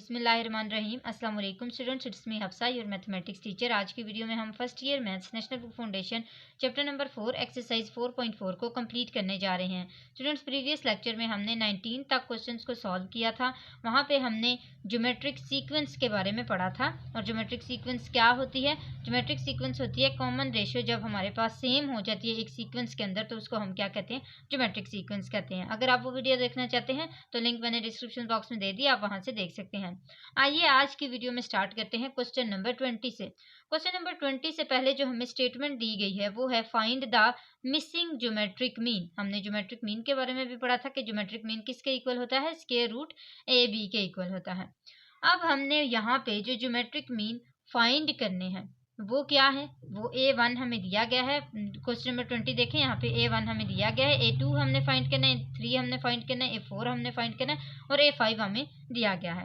बिस्मिल्लाहिर्रहमानिर्रहीम। अस्सलाम वालेकुम students, it's me Hafsa, your mathematics teacher. आज की वीडियो में हम first year maths national book foundation chapter number 4 exercise 4.4 को कंप्लीट करने जा रहे हैं। स्टूडेंट्स, प्रीवियस लेक्चर में हमने 19 तक क्वेश्चंस को सॉल्व किया था। वहाँ पे हमने ज्योमेट्रिक सीक्वेंस के बारे में पढ़ा था। और ज्योमेट्रिक सीक्वेंस क्या होती है? ज्योमेट्रिक सीक्वेंस होती है कॉमन रेशियो जब हमारे पास सेम हो जाती है एक सीक्वेंस के अंदर, तो उसको हम क्या कहते हैं? ज्योमेट्रिक सीक्वेंस कहते हैं। अगर आप वो वीडियो देखना चाहते हैं तो लिंक मैंने डिस्क्रिप्शन बॉक्स में दे दी, आप वहां से देख सकते हैं। आइए आज की वीडियो में स्टार्ट करते हैं क्वेश्चन नंबर 20 से। क्वेश्चन नंबर 20 से पहले जो हमें स्टेटमेंट दी गई है वो है find the missing geometric mean. हमने ज्योमेट्रिक मीन के बारे में भी पढ़ा था कि ज्योमेट्रिक मीन किसके इक्वल होता है? स्क्वायर रूट ए बी के इक्वल होता है। अब हमने यहाँ पे जो ज्योमेट्रिक मीन फाइंड करने हैं वो क्या है? वो A1 हमें दिया गया है। क्वेश्चन नंबर 20 देखें, यहाँ पे A1 हमें दिया गया है, A2 हमने फाइंड करना है, A3 हमने फाइंड करना है, A4 हमने फाइंड करना है और A5 हमें दिया गया है।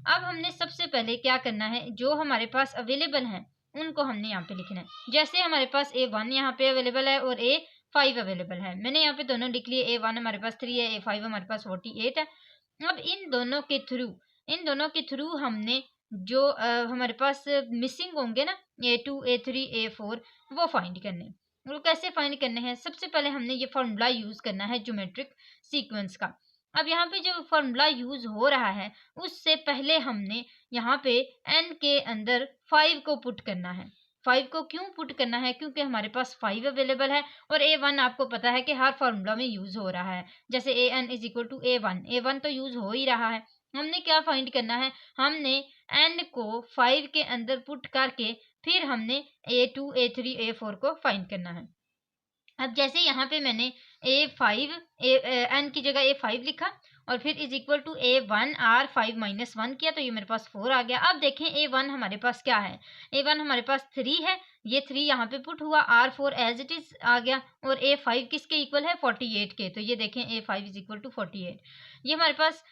अब हमने सबसे पहले क्या करना है, जो हमारे पास अवेलेबल हैं उनको हमने यहाँ पे लिखना है। जैसे हमारे पास A1 यहाँ पे अवेलेबल है और A5 अवेलेबल है। मैंने यहाँ पे दोनों लिख लिए। A1 हमारे पास 3 है, A5 हमारे पास 48 है। अब इन दोनों के थ्रू हमने जो हमारे पास मिसिंग होंगे ना, A2 A3 A4, वो फाइंड करने। वो कैसे फाइंड करने हैं? सबसे पहले हमने ये फार्मूला यूज करना है ज्योमेट्रिक सीक्वेंस का। अब यहाँ पे जो फार्मूला यूज हो रहा है उससे पहले हमने यहाँ पे n के अंदर 5 को पुट करना है। 5 को क्यों पुट करना है? क्योंकि हमारे पास 5 अवेलेबल है और A1 आपको पता है कि हर फार्मूला में यूज हो रहा है। जैसे AN is equal to A1 तो यूज हो ही रहा है। हमने क्या फाइंड करना है? हमने n को 5 के अंदर पुट करके फिर हमने A2 A3 A4 को फाइंड करना है। अब जैसे यहाँ पे मैंने n की जगह A5 लिखा और फिर is equal to A1 R5 minus 1 किया तो ये मेरे पास 4 आ गया। अब देखें A1 हमारे पास क्या है? A1 हमारे पास 3 है, ये 3 यहाँ पे पुट हुआ, R4 एज इट इज आ गया और A5 किसके इक्वल है? 48 के। तो ये देखें A5 इज इक्वल टू 48। ये हमारे पास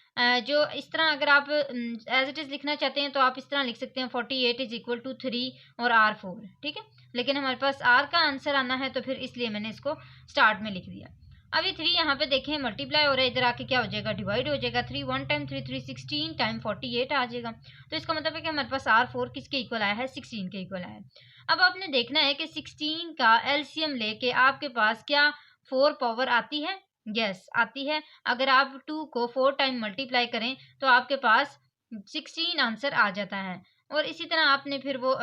जो इस तरह अगर आप एज इट इज लिखना चाहते हैं तो आप इस तरह लिख सकते हैं 48 इज इक्वल टू 3 और R4, ठीक है। लेकिन हमारे पास R का आंसर आना है तो फिर इसलिए मैंने इसको स्टार्ट में लिख दिया। अब ये 3 यहाँ पे देखें मल्टीप्लाई हो रहा है, इधर आके क्या हो जाएगा? डिवाइड हो जाएगा। 3 1 टाइम 3 3 16 टाइम 48 आ जाएगा। तो इसका मतलब है कि हमारे पास R4 किसके इक्वल आया है? 16 के इक्वल आया है। अब आपने देखना है कि 16 का एलसीएम लेके आपके पास क्या 4 पावर आती है? यस, आती है। अगर आप 2 को 4 टाइम मल्टीप्लाई करें तो आपके पास 16 आंसर आ जाता है। और इसी तरह आपने फिर वो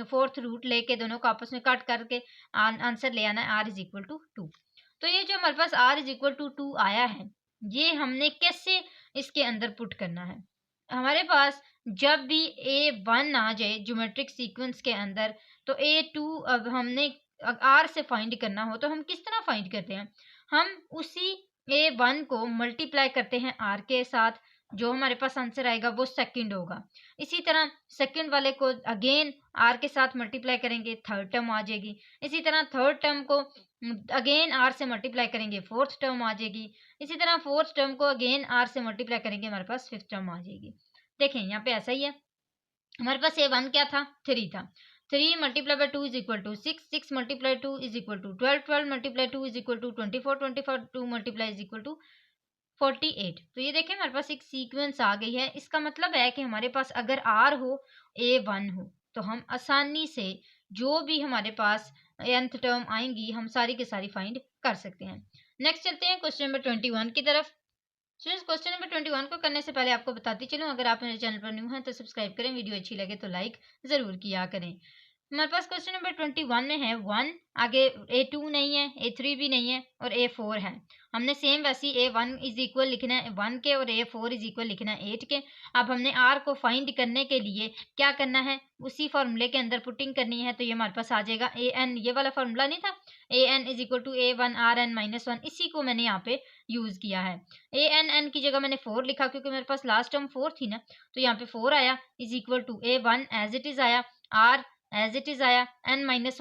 4th रूट लेके दोनों को आपस में कट करके आंसर ले आना है R इज इक्वल टू 2। तो ये जो हमारे पास R इज इक्वल टू 2 आया है, ये हमने कैसे इसके अंदर पुट करना है? हमारे पास जब भी A1 आ जाए ज्योमेट्रिक सीक्वेंस के अंदर तो A2 अब हमने R से फाइंड करना हो तो हम किस तरह फाइंड करते हैं? हम उसी A1 को मल्टीप्लाई करते हैं R के साथ, जो हमारे पास आंसर आएगा वो सेकंड होगा। इसी तरह सेकंड वाले को अगेन R के साथ मल्टीप्लाई करेंगे, थर्ड टर्म आ जाएगी। इसी तरह थर्ड टर्म को अगेन R से मल्टीप्लाई करेंगे, फोर्थ टर्म आ जाएगी। इसी तरह फोर्थ टर्म को अगेन R से मल्टीप्लाई करेंगे, हमारे पास फिफ्थ टर्म आ जाएगी। देखें यहाँ पे ऐसा ही है। हमारे पास A1 क्या था? 3 था। 3 multiply by 2 is equal to 6, 6 multiply 2 is equal to 12, 12 multiply 2 is equal to 24, 24 2 multiply is equal to 48। तो ये देखें हमारे पास एक सीक्वेंस आ गई है। इसका मतलब है कि हमारे पास अगर R हो A1 हो तो हम आसानी से जो भी हमारे पास nth टर्म आएंगी हम सारी के सारी फाइंड कर सकते हैं। नेक्स्ट चलते हैं क्वेश्चन नंबर 21 की तरफ। स्टूडेंट्स, क्वेश्चन नंबर 21 को करने से पहले आपको बताती चलूं, अगर आप मेरे चैनल पर न्यू हैं तो सब्सक्राइब करें, वीडियो अच्छी लगे तो लाइक ज़रूर किया करें। हमारे पास क्वेश्चन नंबर 21 में है 1, आगे A2 नहीं है, A3 भी नहीं है और A4 है। हमने सेम वैसी A1 इज इक्वल लिखना है 1 के और A4 इज इक्वल लिखना है 8 के। अब हमने R को फाइंड करने के लिए क्या करना है? उसी फार्मूले के अंदर पुटिंग करनी है। तो ये हमारे पास आ जाएगा AN, ये वाला फार्मूला नहीं था, AN is equal to A1 RN minus 1, इसी को मैंने यहाँ पे यूज किया है। AN की जगह मैंने 4 लिखा क्योंकि मेरे पास लास्ट टर्म 4 थी ना, तो यहाँ पे 4 आया is equal to A1 as it is आया, R एज इट इज आया, n माइनस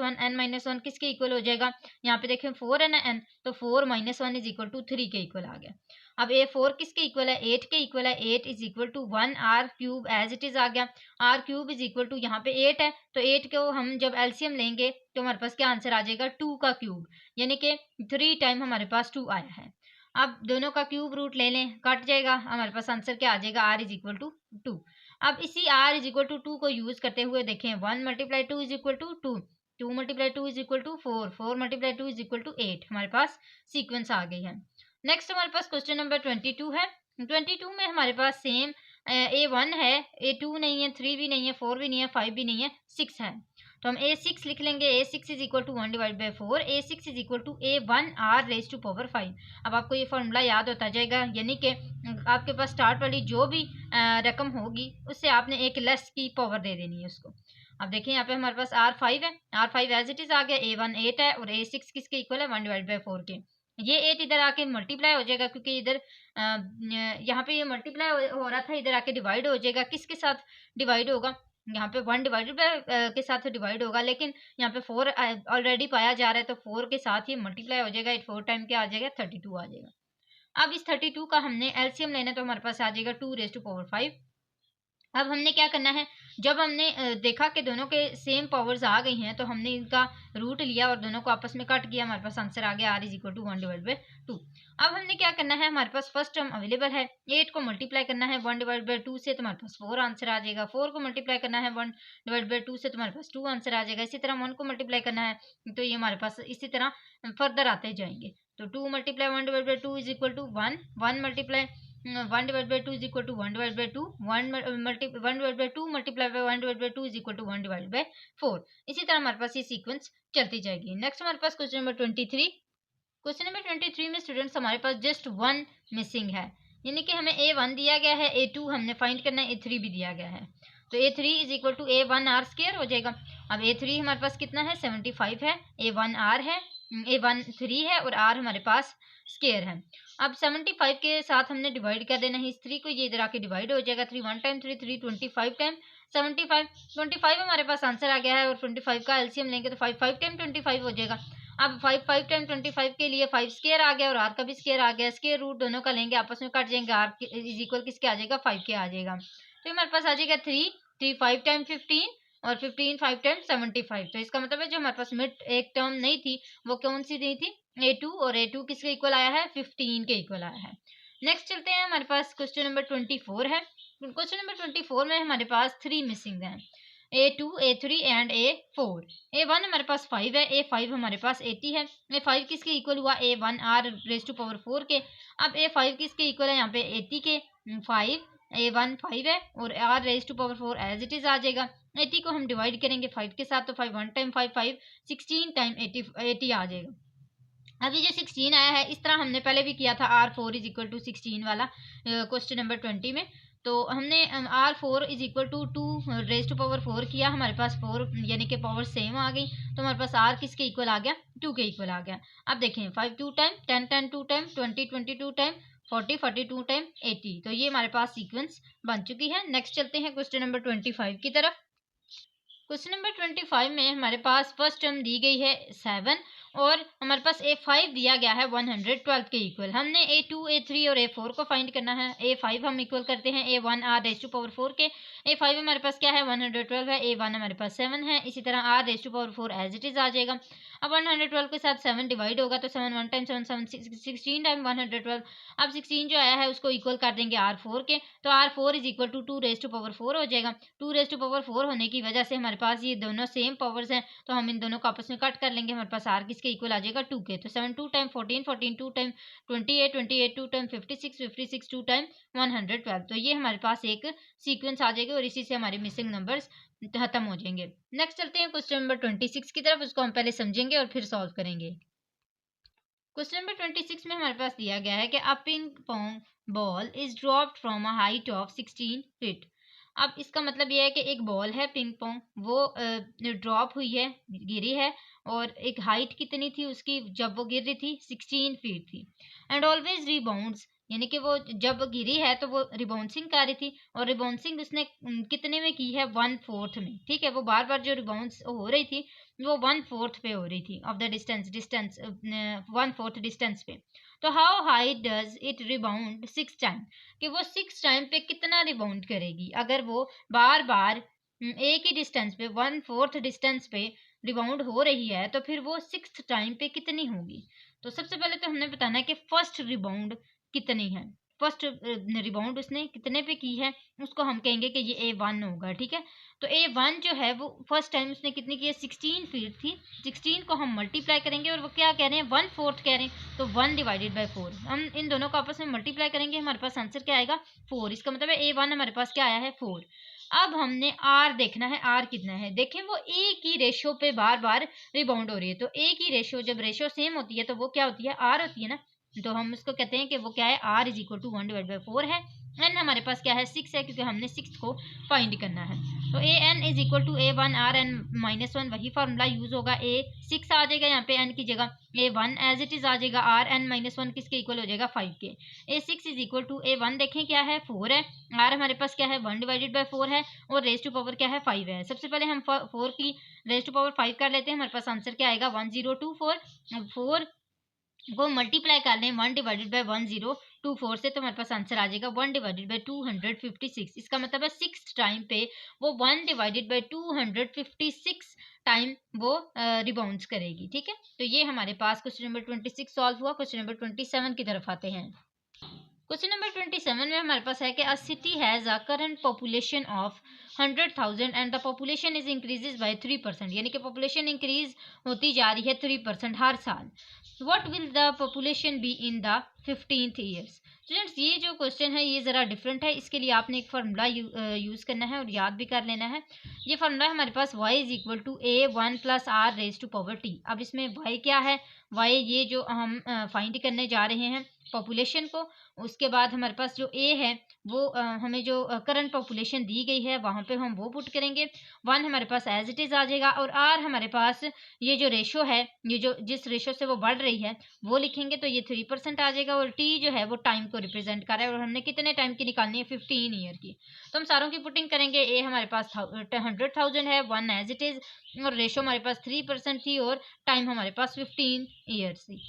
वन किसके इक्वल हो जाएगा? यहाँ पे देखें 4 है ना n, तो 4 माइनस 1 इज इक्वल टू 3 के इक्वल आ गया। अब A4 किसके इक्वल है? 8 के इक्वल है। 8 is equal to 1 R cube as it is आ गया। R cube is equal to यहाँ पे 8 है, तो 8 को हम जब एलसीएम लेंगे तो हमारे पास क्या आंसर आ जाएगा? 2 का क्यूब, यानी कि 3 टाइम हमारे पास 2 आया है। अब दोनों का क्यूब रूट ले लें, कट जाएगा, हमारे पास आंसर क्या आ जाएगा, r इज इक्वल टू 2। अब इसी r इज इक्वल टू 2 को यूज करते हुए देखें 1 multiply 2 is equal to 2, 2 multiply 2 is equal to 4, 4 multiply 2 is equal to 8। हमारे पास सीक्वेंस आ गई है। नेक्स्ट हमारे पास क्वेश्चन नंबर 22 है। 22 में हमारे पास सेम A1 है, A2 नहीं है, 3 भी नहीं है, 4 भी नहीं है, 5 भी नहीं है, 6 है। तो हम A6 लिख लेंगे, A6 is equal to 1 divide by 4, A6 is equal to A1 R raise to power 5। अब आपको ये फॉर्मूला याद होता जाएगा, यानी कि आपके पास स्टार्ट वाली जो भी रकम होगी उससे आपने एक लेस की पावर दे देनी है उसको। अब देखिए यहाँ पे हमारे पास R5 है, R5 एज इट इज आ गया, A1 8 है और A6 किसके इक्वल है, 1 डिवाइड बाई 4 के। ये 8 इधर आके मल्टीप्लाई हो जाएगा, क्योंकि इधर यहाँ पे ये मल्टीप्लाई हो रहा था, इधर आके डिवाइड हो जाएगा। किसके साथ डिवाइड होगा, यहाँ पे 1 डिवाइडेड बाय के साथ डिवाइड होगा, लेकिन यहाँ पे 4 ऑलरेडी पाया जा रहा है, तो 4 के साथ ही मल्टीप्लाई हो जाएगा। 8 4 टाइम क्या आ जाएगा, 32 आ जाएगा। अब इस 32 का हमने एलसीएम लेना है, तो हमारे पास आ जाएगा 2 रेज टू पावर 5। अब हमने क्या करना है, जब हमने देखा कि दोनों के सेम पावर्स आ गई हैं, तो हमने इनका रूट लिया और दोनों को आपस में कट किया, हमारे पास आंसर आ गया r is equal to 1 divide by 2। अब हमने क्या करना है, हमारे पास फर्स्ट टर्म अवेलेबल है, 8 को मल्टीप्लाई करना है 1 डिवाइड बाई 2 से, तो हमारे पास 4 आंसर आ जाएगा। 4 को मल्टीप्लाई करना है 1 डिवाइड बाई 2 से, तो हमारे पास 2 आंसर आ जाएगा। इसी तरह 1 को मल्टीप्लाई करना है, तो ये हमारे पास इसी तरह फर्दर आते जाएंगे। तो 2 multiply 1 divide by 2 is equal to 1, 1 multiply 1 divide by 2 is equal to 1 divide by 2, 1 divide by 2 multiply by 1 divide by 2 is equal to 1 divide by 4। इसी तरह हमारे पास ये सीक्वेंस चलती जाएगी। नेक्स्ट हमारे पास क्वेश्चन नंबर 23। क्वेश्चन नंबर 23 में students हमारे पास just 1 missing है, यानी कि हमें A1 दिया गया है, A2 हमने फाइंड करना है, A3 भी दिया गया है। तो A3 is equal to A1 R square हो जाएगा। अब A3 हमारे पास कितना है, 75 है, A1 R है, A1 3 है और R हमारे पास स्क्वायर है। अब 75 के साथ हमने डिवाइड कर देना है इस 3 को, ये इधर आके डिवाइड हो जाएगा। 3 1 टाइम 3 3 25 टाइम 75, 25 हमारे पास आंसर आ गया है, और 25 का एलसीएम लेंगे तो 5 5 टाइम 25 हो जाएगा। अब 5 5 टाइम 25 के लिए 5 स्क्वायर आ गया और r का भी स्क्वायर आ गया। स्क्वायर रूट दोनों का लेंगे, आपस में कट जाएंगे, r इज इक्वल किसके आ जाएगा, 5 के आ जाएगा। तो हमारे पास आ जाएगा 3 3 5 टाइम 15 और 15 5 टाइम 75। तो इसका मतलब है जो हमारे पास मिड एक टर्म नहीं थी, वो कौन सी नहीं थी, A2, और A2 किसके इक्वल आया है, 15 के इक्वल आया है। नेक्स्ट चलते हैं, हमारे पास क्वेश्चन नंबर 24 है। क्वेश्चन नंबर 24 में हमारे पास 3 मिसिंग हैं, A2, A3 and A4। A1 हमारे पास 5 है, A5 हमारे पास 80 है। A5 किसके इक्वल हुआ, A1 R raise to power 4 के। अब A5 किसके इक्वल है, यहाँ पे 80 के 5, A1 5 है और R raise to power 4 as it is आ जाएगा। 80 को हम डिवाइड करेंगे 5 के साथ, तो 5 1 टाइम 5 5 16 टाइम 80 आ जाएगा। अब ये जो 16 आया है, इस तरह हमने पहले भी किया था R4 इज इक्वल टू 16 वाला क्वेश्चन नंबर 20 में। तो हमने R4 is equal to 2 raise to power 4 किया, हमारे पास 4 यानी कि पावर सेम आ गई, तो हमारे पास R किसके इक्वल आ गया, 2 के इक्वल आ गया। अब देखें 5 2 टाइम 10 10 2 टाइम 20 22 टाइम 40 42 टाइम 80। तो ये हमारे पास सीक्वेंस बन चुकी है। नेक्स्ट चलते हैं क्वेश्चन नंबर 25 की तरफ। क्वेश्चन नंबर 25 में हमारे पास फर्स्ट टर्म दी गई है 7 और हमारे पास A5 दिया गया है 112 के इक्वल। हमने A2 A3 और A4 को फाइंड करना है। A5 हम इक्वल करते हैं A1 R raise to power 4 के। A5 हमारे पास क्या है, 112 है, A1 हमारे पास 7 है, इसी तरह R raise to power 4 as it is आ जाएगा। अब 112 के साथ 7 डिवाइड होगा, तो 7 1 टाइम 7 7 16 टाइम 112। अब 16 जो आया है उसको इक्वल कर देंगे R4 के, तो R4 is equal to 2 raise to power 4 हो जाएगा। 2 रेज टू पावर 4 होने की वजह से हमारे पास ये दोनों सेम पावर्स हैं, तो हम इन दोनों को आपस में कट कर लेंगे। हमारे पास R किसके इक्वल आ जाएगा, 2 के। तो 7 2 टाइम 14 14 2 टाइम 28 28 2 टाइम 56 56 2 टाइम 112। तो ये हमारे पास एक सीक्वेंस आ जाएगी और इसी से हमारे मिसिंग नंबर्स खत्म हो जाएंगे। नेक्स्ट चलते हैं क्वेश्चन नंबर 26 की तरफ, उसको हम पहले समझेंगे और फिर सॉल्व करेंगे। क्वेश्चन नंबर 26 में हमारे पास दिया गया है कि a ping pong ball is dropped from a height of 16 feet. अब इसका मतलब यह है कि एक बॉल है पिंग पोंग, वो ड्रॉप हुई है, गिरी है, और एक हाइट कितनी थी उसकी जब वो गिर रही थी, 16 फीट थी। एंड ऑलवेज रिबाउंड्स, यानी कि वो जब गिरी है तो वो रिबाउंसिंग कर रही थी, और रिबाउंसिंग उसने कितने में की है, 1/4 में। ठीक है, वो बार बार जो रिबाउंस हो रही थी वो 1/4 पे हो रही थी ऑफ द डिस्टेंस 1/4 डिस्टेंस पे। तो how high does it rebound 6 time, कि वो 6 टाइम पे कितना रिबाउंड करेगी अगर वो बार बार एक ही डिस्टेंस पे 1/4 डिस्टेंस पे रिबाउंड हो रही है, तो फिर वो 6th टाइम पे कितनी होगी। तो सबसे पहले तो हमने बताना है कि फर्स्ट रिबाउंड कितनी है, फर्स्ट रिबाउंड उसने कितने पे की है, उसको हम कहेंगे कि ये A1 होगा। ठीक है, तो A1 जो है वो फर्स्ट टाइम उसने कितनी की है, 16 फीट थी। 16 को हम मल्टीप्लाई करेंगे और वो क्या कह रहे हैं, 1/4 कह रहे हैं, तो 1/4 हम इन दोनों को आपस में मल्टीप्लाई करेंगे, हमारे पास आंसर क्या आएगा 4। इसका मतलब है A1 हमारे पास क्या आया है 4। अब हमने आर देखना है, आर कितना है, देखें वो ए की रेशो पे बार बार रिबाउंड हो रही है, तो ए की रेशो जब रेशो सेम होती है तो वो क्या होती है, आर होती है ना। तो हम उसको कहते हैं कि वो क्या है, आर इज इक्वल टू 1/4 है। एन हमारे पास क्या है 6 है, क्योंकि हमने 6 को फाइंड करना है। तो A N is equal to A1 R N -1, वही फार्मूला यूज होगा, A6 आ जाएगा यहाँ पे एन की जगह, A1 एज इट इज आ जाएगा, आर एन -1 किसके इक्वल हो जाएगा 5 के। A6 is equal to A1 देखें क्या है 4 है, आर हमारे पास क्या है 1/4 है, और रेज टू पावर क्या है 5 है। सबसे पहले हम 4 की रेज टू पावर 5 कर लेते हैं, हमारे पास आंसर क्या आएगा 1024। 4 को मल्टीप्लाई कर लें 1/1024 से, तो हमारे पास आंसर आ जाएगा 1/256। इसका मतलब है 6 टाइम पे वो 1/256 टाइम वो रिबाउंड्स करेगी। ठीक है, तो ये हमारे पास क्वेश्चन नंबर 26 सॉल्व हुआ। क्वेश्चन नंबर 27 की तरफ आते हैं। क्वेश्चन नंबर 27 में हमारे पास है कि अ city has a current population of 100,000 and the population is increases by 3%, यानी कि पॉपुलेशन इंक्रीज होती जा रही है 3% हर साल। What will the population be in the 15th years. Students ये जो क्वेश्चन है ये ज़रा डिफरेंट है, इसके लिए आपने एक फार्मूला यूज़ करना है और याद भी कर लेना है। ये फार्मूला हमारे पास y is equal to A1 plus R raise to power t। अब इसमें y क्या है, y ये जो हम फाइंड करने जा रहे हैं पॉपुलेशन को, उसके बाद हमारे पास जो a है वो हमें जो करंट पॉपुलेशन दी गई है वहाँ पे हम वो पुट करेंगे। 1 हमारे पास एज इट इज़ आ जाएगा, और r हमारे पास ये जो रेशो है, ये जो जिस रेशो से वो बढ़ रही है वो लिखेंगे, तो ये 3% आ जाएगा, और t जो है वो टाइम को रिप्रेजेंट कर रहा है, और हमने कितने टाइम की निकालनी है 15 ईयर की। तो हम सारों की पुटिंग करेंगे। a हमारे पास 100,000 है, 1 एज इट इज़, और रेशो हमारे पास 3% थी, और टाइम हमारे पास 15 ईयर्स थी।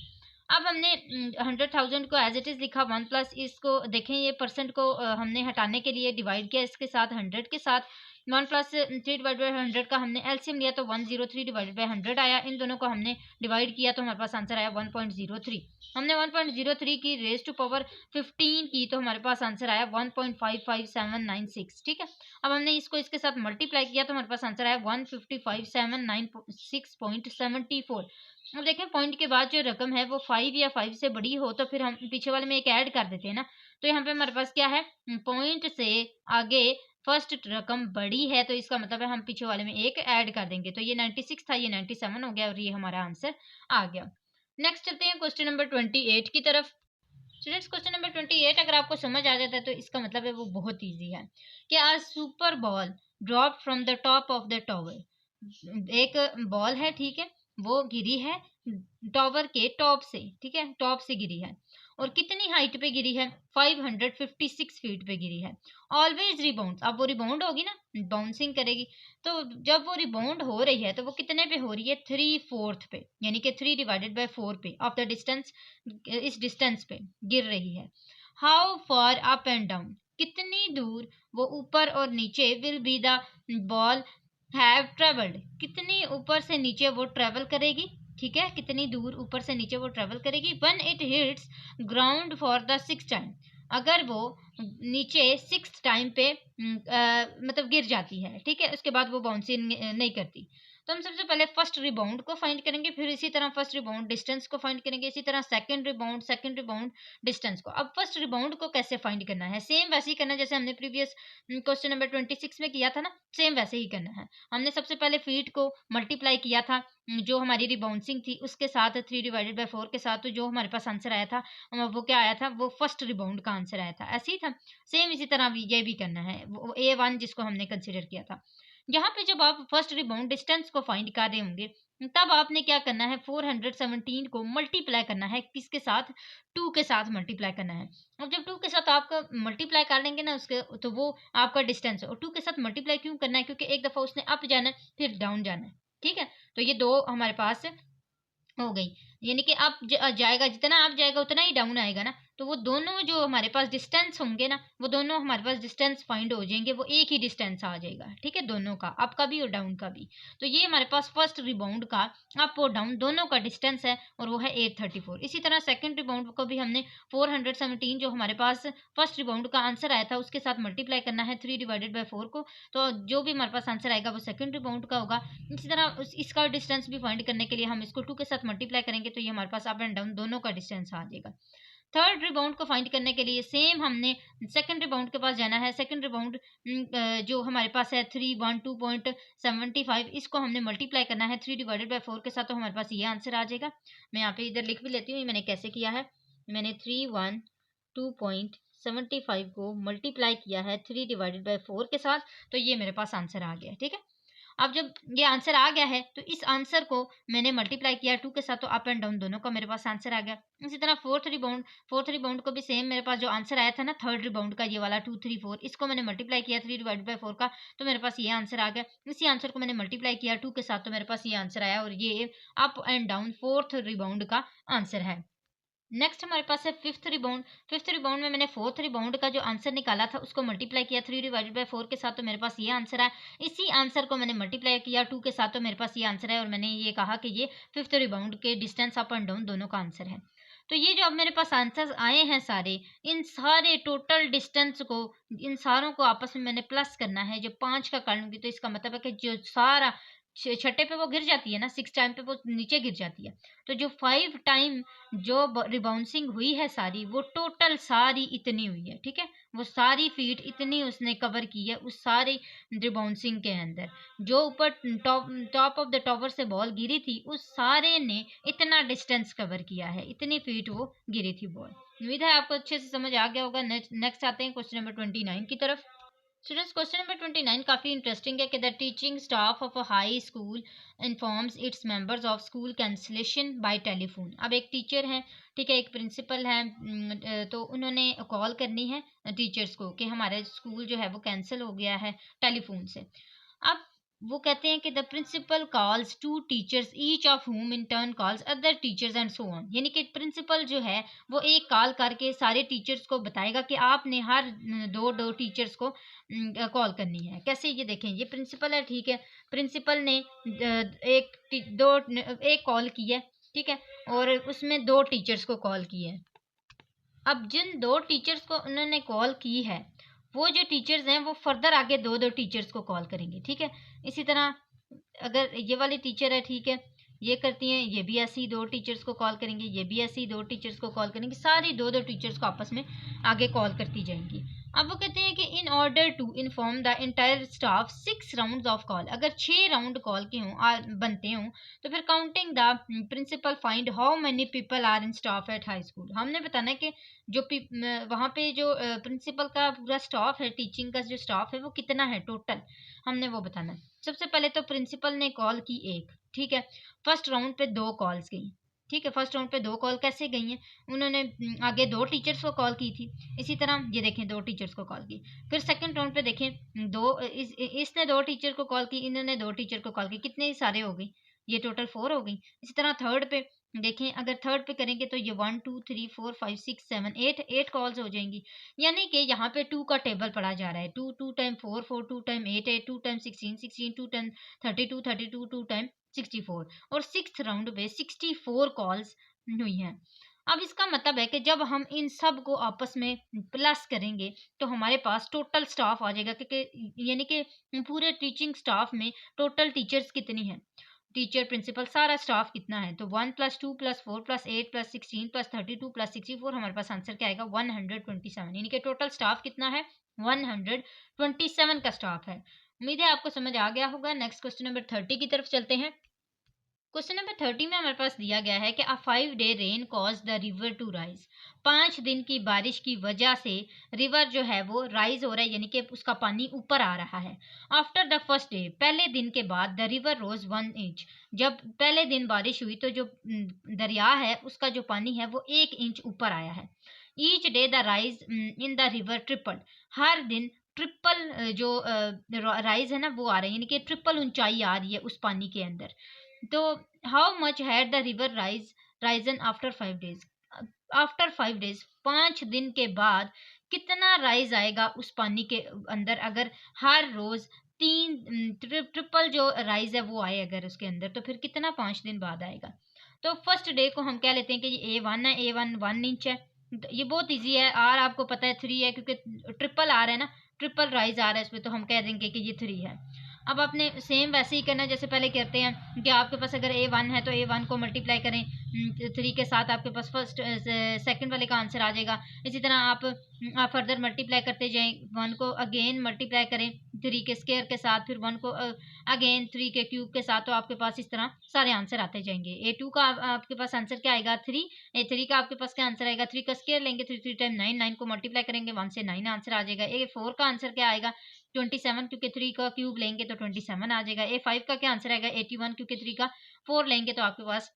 अब हमने 100,000 को एज इट इज़ लिखा, 1 प्लस इसको देखें ये परसेंट को हमने हटाने के लिए डिवाइड किया इसके साथ 100 के साथ। 1 प्लस 3/100 का हमने एलसीएम लिया, तो 103/100 आया। इन दोनों को हमने डिवाइड किया तो हमारे पास आंसर आया 1.03। हमने 1.03 की रेज टू पावर 15 की, तो हमारे पास आंसर आया 1.55796। ठीक है, अब हमने इसको इसके साथ मल्टीप्लाई किया तो हमारे पास आंसर आया 155,796.74। अब देखें पॉइंट के बाद जो रकम है वो 5 या 5 से बड़ी हो तो फिर हम पीछे वाले में एक ऐड कर देते हैं ना। तो यहाँ पे हमारे पास क्या है, पॉइंट से आगे फर्स्ट रकम बड़ी है, तो इसका मतलब है हम पीछे वाले में एक ऐड कर देंगे। तो ये 96 था, ये 97 हो गया, और ये हमारा आंसर आ गया। नेक्स्ट चलते हैं क्वेश्चन नंबर 28 की तरफ। स्टूडेंट्स क्वेश्चन नंबर 28 अगर आपको समझ आ जाता है तो इसका मतलब है वो बहुत ईजी है कि a super ball drop from the top of the tower. एक बॉल है, ठीक है, वो गिरी है टॉवर के टॉप से, ठीक है, टॉप से गिरी है, और कितनी हाइट पे गिरी है 556 फीट पे गिरी है। ऑलवेज रिबाउंड, अब वो रिबाउंड होगी ना, बाउंसिंग करेगी, तो जब वो रिबाउंड हो रही है तो वो कितने पे हो रही है 3/4 पे, यानी कि 3/4 पे ऑफ द डिस्टेंस, इस डिस्टेंस पे गिर रही है। How far up and down, कितनी दूर वो ऊपर और नीचे will be the ball have travelled, कितनी ऊपर से नीचे वो ट्रेवल करेगी, ठीक है, कितनी दूर ऊपर से नीचे वो ट्रेवल करेगी। When it hits ground for the 6th time, अगर वो नीचे 6th टाइम पे मतलब गिर जाती है, ठीक है, उसके बाद वो बाउंसिंग नहीं करती। तो हम सबसे पहले फर्स्ट रिबाउंड को फाइंड करेंगे, फिर इसी तरह फर्स्ट रिबाउंड डिस्टेंस को फाइंड करेंगे, इसी तरह सेकंड रिबाउंड डिस्टेंस को। अब फर्स्ट रिबाउंड को कैसे फाइंड करना है, सेम वैसे ही करना है जैसे हमने प्रीवियस क्वेश्चन नंबर 26 में किया था ना, सेम वैसे ही करना है। हमने सबसे पहले फीट को मल्टीप्लाई किया था जो हमारी रिबाउंसिंग थी उसके साथ 3/4 के साथ, तो जो हमारे पास आंसर आया था वो क्या आया था, वो फर्स्ट रिबाउंड का आंसर आया था। ऐसे ही था, सेम इसी तरह भी ये भी करना है, वो A1 जिसको हमने कंसिडर किया था। यहाँ पे जब आप फर्स्ट रिबाउंड डिस्टेंस को फाइंड कर रहे होंगे तब आपने क्या करना है, 417 को मल्टीप्लाई करना है, किसके साथ, 2 के साथ मल्टीप्लाई करना है। और जब 2 के साथ आपका मल्टीप्लाई कर लेंगे ना उसके, तो वो आपका डिस्टेंस है, और 2 के साथ मल्टीप्लाई क्यों करना है, क्योंकि एक दफ़ा उसने अप जाना है फिर डाउन जाना है, ठीक है। तो ये दो हमारे पास हो गई, यानी कि अप जाएगा, जितना अप जाएगा उतना ही डाउन आएगा ना, तो वो दोनों जो हमारे पास डिस्टेंस होंगे ना, वो दोनों हमारे पास डिस्टेंस फाइंड हो जाएंगे, वो एक ही डिस्टेंस आ जाएगा, ठीक है, दोनों का, अप का भी और डाउन का भी। तो ये हमारे पास फर्स्ट रिबाउंड का अप और डाउन दोनों का डिस्टेंस है, और वो है 834। इसी तरह सेकंड रिबाउंड को भी हमने 417 जो हमारे पास फर्स्ट रिबाउंड का आंसर आया था उसके साथ मल्टीप्लाई करना है 3/4 को, तो जो भी हमारे पास आंसर आएगा वो सेकंड रिबाउंड का होगा। इसी तरह इसका डिस्टेंस भी फाइंड करने के लिए हम इसको 2 के साथ मल्टीप्लाई करेंगे, तो ये हमारे पास अप एंड डाउन दोनों का डिस्टेंस आ जाएगा। थर्ड रिबाउंड को फाइंड करने के लिए सेम हमने सेकंड रिबाउंड के पास जाना है। सेकंड रिबाउंड जो हमारे पास है 312.75, इसको हमने मल्टीप्लाई करना है 3/4 के साथ, तो हमारे पास ये आंसर आ जाएगा। मैं यहाँ पे इधर लिख भी लेती हूँ मैंने कैसे किया है। मैंने 312.75 को मल्टीप्लाई किया है 3/4 के साथ, तो ये मेरे पास आंसर आ गया, ठीक है। अब जब ये आंसर आ गया है तो इस आंसर को मैंने मल्टीप्लाई किया 2 के साथ, तो अप एंड डाउन दोनों का मेरे पास आंसर आ गया। इसी तरह फोर्थ रिबाउंड को भी सेम मेरे पास जो आंसर आया था ना थर्ड रिबाउंड का, ये वाला 2 3 4, इसको मैंने मल्टीप्लाई किया 3/4 का, तो मेरे पास ये आंसर आ गया। इसी आंसर को मैंने मल्टीप्लाई किया 2 के साथ, तो मेरे पास ये आंसर आया, और ये up and down fourth rebound का आंसर है। नेक्स्ट हमारे पास है फिफ्थ रिबाउंड। फिफ्थ रिबाउंड में मैंने फोर्थ रिबाउंड का जो आंसर निकाला था उसको मल्टीप्लाई किया 3/4 के साथ, तो मेरे पास ये आंसर है। इसी आंसर को मैंने मल्टीप्लाई किया 2 के साथ, तो मेरे पास ये आंसर है, और मैंने ये कहा कि ये फिफ्थ रिबाउंड के डिस्टेंस अप एंड डाउन दोनों का आंसर है। तो ये जो अब मेरे पास आंसर्स आए हैं सारे, इन सारे टोटल डिस्टेंस को, इन सारों को आपस में मैंने प्लस करना है। जब 5 का कर लूंगी तो इसका मतलब है कि जो सारा छठे पे वो गिर जाती है ना, 6 टाइम पे वो नीचे गिर जाती है, तो जो 5 टाइम जो रिबाउंसिंग हुई है सारी, वो टोटल सारी इतनी हुई है, ठीक है। वो सारी फीट इतनी उसने कवर की है उस सारी रिबाउंसिंग के अंदर। जो ऊपर टॉप ऑफ द टॉवर से बॉल गिरी थी उस सारे ने इतना डिस्टेंस कवर किया है, इतनी फीट वो गिरी थी बॉल। उम्मीद है आपको अच्छे से समझ आ गया होगा। नेक्स्ट आते हैं क्वेश्चन नंबर 29 की तरफ। स्टूडेंट्स क्वेश्चन नंबर 29 काफ़ी इंटरेस्टिंग है कि the teaching staff of a high school informs its members of school cancellation bye telephone. अब एक टीचर है, ठीक है, एक प्रिंसिपल है, तो उन्होंने कॉल करनी है टीचर्स को कि हमारा स्कूल जो है वो कैंसिल हो गया है टेलीफोन से। अब वो कहते हैं कि the principal calls to teachers each of whom in turn calls other teachers and so on. यानी कि प्रिंसिपल जो है वो एक कॉल करके सारे टीचर्स को बताएगा कि आपने हर दो दो टीचर्स को कॉल करनी है। कैसे, ये देखें, ये प्रिंसिपल है, ठीक है। प्रिंसिपल ने एक कॉल की है, ठीक है, और उसमें 2 टीचर्स को कॉल की है। अब जिन 2 टीचर्स को उन्होंने कॉल की है, वो जो टीचर्स हैं वो फर्दर आगे 2 टीचर्स को कॉल करेंगे, ठीक है। इसी तरह अगर ये वाली टीचर है, ठीक है, ये करती हैं, ये भी ऐसे ही 2 टीचर्स को कॉल करेंगे, ये भी ऐसे ही 2 टीचर्स को कॉल करेंगे, सारी 2 टीचर्स को आपस में आगे कॉल करती जाएंगी। अब वो कहते हैं कि in order to inform the entire staff 6 rounds of call, अगर 6 राउंड कॉल के हों बनते हों, तो फिर counting the principal find how many people are in staff at high school. हमने बताना है कि जो वहाँ पे जो प्रिंसिपल का पूरा स्टाफ है, टीचिंग का जो स्टाफ है वो कितना है टोटल, हमने वो बताना है। सबसे पहले तो प्रिंसिपल ने कॉल की एक, ठीक है। फर्स्ट राउंड पे 2 कॉल्स गई, ठीक है। फर्स्ट राउंड पे 2 कॉल कैसे गई हैं, उन्होंने आगे 2 टीचर्स को कॉल की थी। इसी तरह ये देखें 2 टीचर्स को कॉल की। फिर सेकंड राउंड पे देखें इसने 2 टीचर को कॉल की, इन्होंने 2 टीचर को कॉल की, कितने सारे हो गई, ये टोटल 4 हो गई। इसी तरह थर्ड पे देखें, अगर थर्ड पे करेंगे तो ये 1 2 3 4 5 6 7 8 कॉल्स हो जाएंगी। यानी कि यहाँ पे 2 का टेबल पढ़ा जा रहा है, 2 2 time 4 4 2 time 8 8 2 time 16 16 2 time 32 32 2 time 64, और सिक्स्थ राउंड पे 64 कॉल्स हुई हैं। अब इसका मतलब है कि जब हम इन सब को आपस में प्लस करेंगे तो हमारे पास टोटल स्टाफ आ जाएगा, क्योंकि यानी कि पूरे टीचिंग स्टाफ में टोटल टीचर्स कितनी हैं, टीचर प्रिंसिपल सारा स्टाफ कितना है, तो 1 + 2 + 4 + 8 + 16 + 32 + 64, हमारे पास आंसर क्या आएगा 127। यानी कि टोटल स्टाफ कितना है 127 का स्टाफ है। उम्मीद है आपको समझ आ गया होगा। नेक्स्ट क्वेश्चन नंबर 30 की तरफ चलते हैं। क्वेश्चन नंबर 30 में हमारे पास दिया गया है कि a 5-day rain cause the river to rise. 5 दिन की बारिश की वजह से रिवर जो है वो राइज हो रहा है, यानी कि उसका पानी ऊपर आ रहा है। आफ्टर द फर्स्ट डे, पहले दिन के बाद, द रिवर रोज 1 इंच। जब पहले दिन बारिश हुई तो जो दरिया है उसका जो पानी है वो 1 इंच ऊपर आया है। Each day the rise in the river triple. हर दिन ट्रिपल जो राइज है ना वो आ रही है, यानी कि ट्रिपल ऊंचाई आ रही है उस पानी के अंदर। तो how much had the river Ryzen after 5 days। After 5 days, 5 दिन के बाद कितना राइज आएगा उस पानी के अंदर, अगर हर रोज ट्रिपल जो राइज है वो आए अगर उसके अंदर, तो फिर कितना 5 दिन बाद आएगा। तो फर्स्ट डे को हम कह लेते हैं कि ये A1 है, A1 1 इंच है। तो ये बहुत इजी है। आर आपको पता है 3 है, क्योंकि ट्रिपल आर है ना, ट्रिपल राइज आ रहा है इसमें, तो हम कह देंगे कि ये 3 है। अब आपने सेम वैसे ही करना है जैसे पहले करते हैं कि आपके पास अगर A1 है तो A1 को मल्टीप्लाई करें 3 के साथ, आपके पास फर्स्ट सेकंड वाले का आंसर आ जाएगा। इसी तरह आप फर्दर मल्टीप्लाई करते जाएं, 1 को अगेन मल्टीप्लाई करें 3 के स्क्वायर के साथ, फिर 1 को अगेन 3 के क्यूब के साथ, तो आपके पास इस तरह सारे आंसर आते जाएंगे। A2 का आपके पास आंसर क्या आएगा 3, A3 का आपके पास क्या आंसर आएगा 3 का स्क्वायर लेंगे, 3 3 टाइम 9, 9 को मल्टीप्लाई करेंगे 1 से 9 आंसर आ जाएगा। A4 का आंसर क्या आएगा 27, क्योंकि 3 का क्यूब लेंगे तो 27 आ जाएगा। A5 का क्या आंसर आएगा 81, क्योंकि 3 का 4 लेंगे तो आपके पास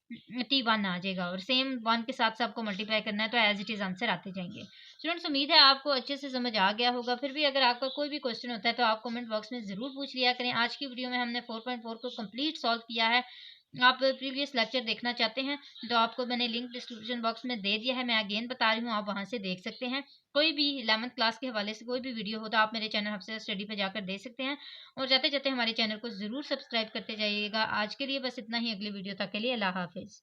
T1 आ जाएगा। और सेम 1 के साथ सबको मल्टीप्लाई करना है, तो एज इट इज आंसर आते जाएंगे। स्टूडेंट्स, उम्मीद है आपको अच्छे से समझ आ गया होगा। फिर भी अगर आपका कोई भी क्वेश्चन होता है तो आप कमेंट बॉक्स में जरूर पूछ लिया करें। आज की वीडियो में हमने 4.4 को कंप्लीट सॉल्व किया है। आप प्रीवियस लेक्चर देखना चाहते हैं तो आपको मैंने लिंक डिस्क्रिप्शन बॉक्स में दे दिया है, मैं अगेन बता रही हूँ, आप वहां से देख सकते हैं। कोई भी 11th क्लास के हवाले से कोई भी वीडियो हो तो आप मेरे चैनल हफ्से स्टडी पे जाकर देख सकते हैं। और जाते जाते हमारे चैनल को जरूर सब्सक्राइब करते जाइएगा। आज के लिए बस इतना ही, अगली वीडियो तक के लिए अल्लाह हाफिज।